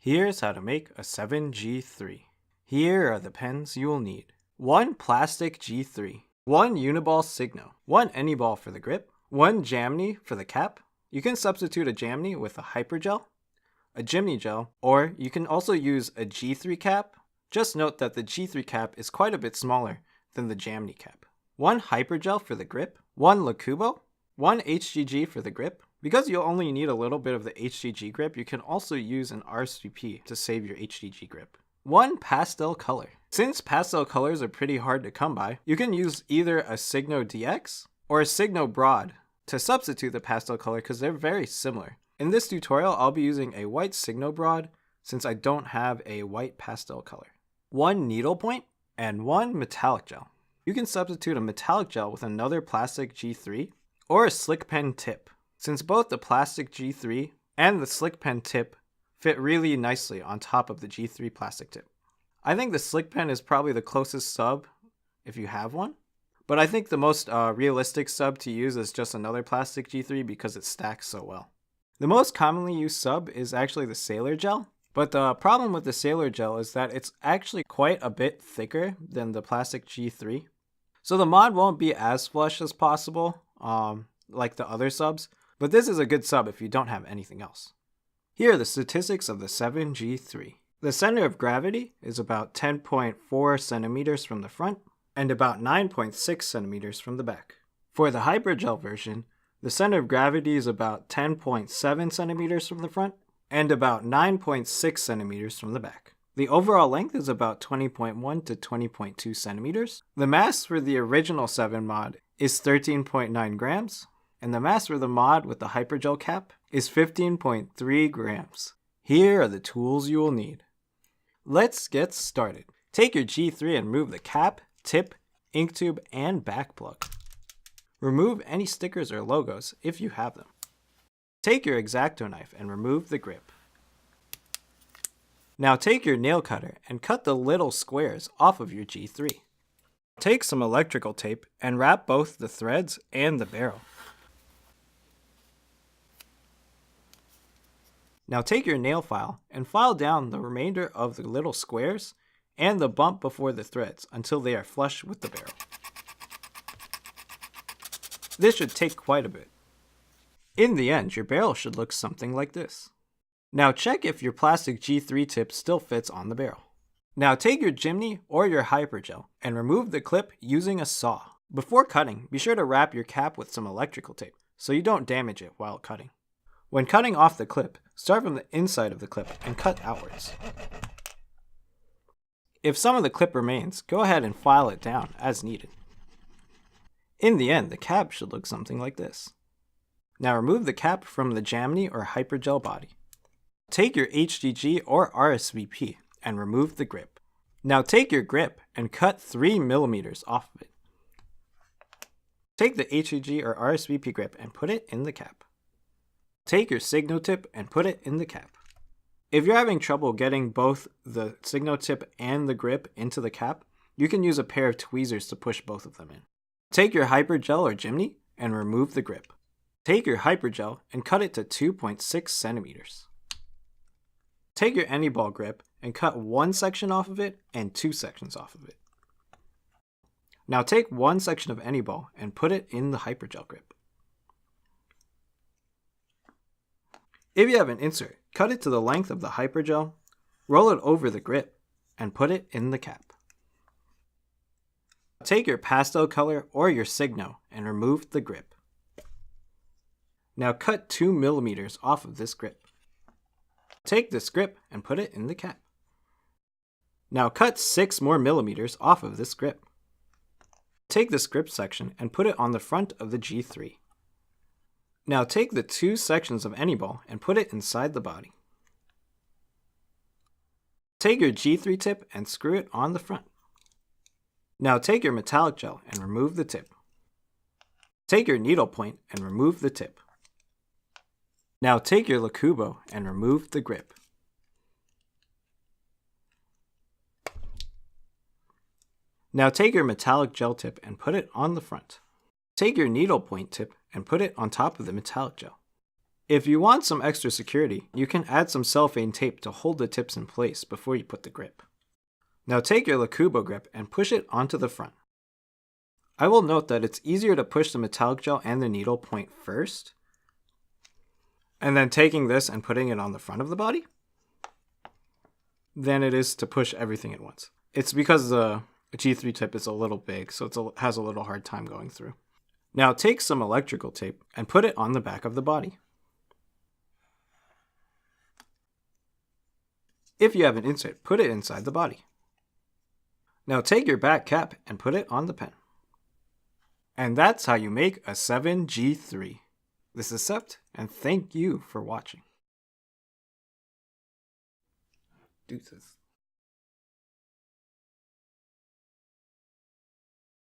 Here's how to make a 7G3. Here are the pens you will need. 1 plastic G3, 1 uniball Signo, 1 anyball for the grip, 1 Jamney for the cap. You can substitute a Jamney with a Hyperjell, a Jimny gel, or you can also use a G3 cap. Just note that the G3 cap is quite a bit smaller than the Jamney cap. 1 Hyperjell for the grip, 1 Lakubo, 1 HGG for the grip. Because you'll only need a little bit of the HGG grip, you can also use an RSVP to save your HGG grip. 1 pastel color. Since pastel colors are pretty hard to come by, you can use either a Signo DX or a Signo Broad to substitute the pastel color because they're very similar. In this tutorial, I'll be using a white Signo Broad since I don't have a white pastel color. 1 needlepoint and 1 metallic gel. You can substitute a metallic gel with another plastic G3 or a slick pen tip, since both the plastic G3 and the slick pen tip fit really nicely on top of the G3 plastic tip. I think the slick pen is probably the closest sub if you have one, but I think the most realistic sub to use is just another plastic G3 because it stacks so well. The most commonly used sub is actually the Sailor Gel, but the problem with the Sailor Gel is that it's actually quite a bit thicker than the plastic G3. So the mod won't be as flush as possible, like the other subs, but this is a good sub if you don't have anything else. Here are the statistics of the 7G3. The center of gravity is about 10.4 centimeters from the front and about 9.6 centimeters from the back. For the Hyperjell version, the center of gravity is about 10.7 centimeters from the front and about 9.6 centimeters from the back. The overall length is about 20.1 to 20.2 centimeters. The mass for the original 7 mod is 13.9 grams. And the mass for the mod with the Hyperjell cap is 15.3 grams. Here are the tools you will need. Let's get started. Take your G3 and remove the cap, tip, ink tube, and back plug. Remove any stickers or logos if you have them. Take your X-Acto knife and remove the grip. Now take your nail cutter and cut the little squares off of your G3. Take some electrical tape and wrap both the threads and the barrel. Now take your nail file and file down the remainder of the little squares and the bump before the threads until they are flush with the barrel. This should take quite a bit. In the end, your barrel should look something like this. Now check if your plastic G3 tip still fits on the barrel. Now take your Jimny or your Hyperjell and remove the clip using a saw. Before cutting, be sure to wrap your cap with some electrical tape so you don't damage it while cutting. When cutting off the clip, start from the inside of the clip and cut outwards. If some of the clip remains, go ahead and file it down as needed. In the end, the cap should look something like this. Now remove the cap from the Jamney or Hyperjell body. Take your HGG or RSVP and remove the grip. Now take your grip and cut 3 millimeters off of it. Take the HGG or RSVP grip and put it in the cap. Take your Signo tip and put it in the cap. If you're having trouble getting both the Signo tip and the grip into the cap, you can use a pair of tweezers to push both of them in. Take your Hyperjell or Jimny and remove the grip. Take your Hyperjell and cut it to 2.6 centimeters. Take your anyball grip and cut 1 section off of it and 2 sections off of it. Now take 1 section of anyball and put it in the Hyperjell grip. If you have an insert, cut it to the length of the Hyperjell, roll it over the grip, and put it in the cap. Take your pastel color or your Signo and remove the grip. Now cut 2 millimeters off of this grip. Take this grip and put it in the cap. Now cut 6 more millimeters off of this grip. Take this grip section and put it on the front of the G3. Now take the 2 sections of anyball and put it inside the body. Take your G3 tip and screw it on the front. Now take your metallic gel and remove the tip. Take your needle point and remove the tip. Now take your Lakubo and remove the grip. Now take your metallic gel tip and put it on the front. Take your needle point tip and put it on top of the metallic gel. If you want some extra security, you can add some cellophane tape to hold the tips in place before you put the grip. Now take your Lakubo grip and push it onto the front. I will note that it's easier to push the metallic gel and the needle point first, and then taking this and putting it on the front of the body, than it is to push everything at once. It's because the G3 tip is a little big, so it has a little hard time going through. Now take some electrical tape and put it on the back of the body. If you have an insert, put it inside the body. Now take your back cap and put it on the pen. And that's how you make a 7G3. This is Sept, and thank you for watching. Deuces.